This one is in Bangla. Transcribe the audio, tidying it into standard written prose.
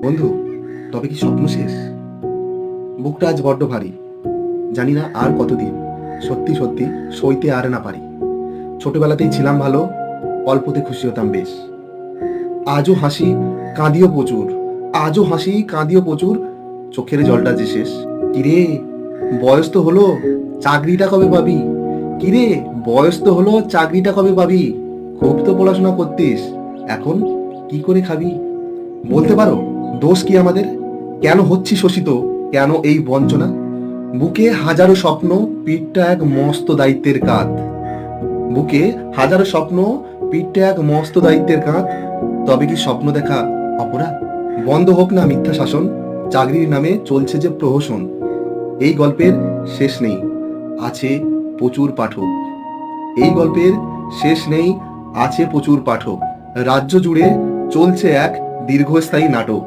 বন্ধু, তবে কি স্বপ্ন শেষ? বুকটা আজ বড্ড ভারী। জানি না আর কতদিন সত্যি সত্যি সইতে আর না পারি। ছোটবেলাতেই ছিলাম ভালো, অল্পতে খুশি হতাম বেশ। আজও হাসি, কাঁদিও প্রচুর। আজও হাসি, কাঁদিও প্রচুর। চোখের জলটা যে শেষ। কিরে, বয়স তো হলো, চাকরিটা কবে পাবি? কিরে, বয়স তো হলো, চাকরিটা কবে পাবি? খুব তো পড়াশোনা করতিস, এখন কি করে খাবি? বলতে পারো, দোষ কি আমাদের? কেন হচ্ছি শোষিত? কেন এই বঞ্চনা? বুকে হাজারো স্বপ্ন, পিঠটা এক মস্ত দায়িত্বের কাঁধ। বুকে হাজারো স্বপ্ন, পিঠটা এক মস্ত দায়িত্বের কাঁধ। তবে কি স্বপ্ন দেখা অপরাধ? বন্ধ হোক না মিথ্যা শাসন, চাকরির নামে চলছে যে প্রহসন। এই গল্পের শেষ নেই, আছে প্রচুর পাঠক। এই গল্পের শেষ নেই, আছে প্রচুর পাঠক। রাজ্য জুড়ে চলছে এক দীর্ঘস্থায়ী নাটক।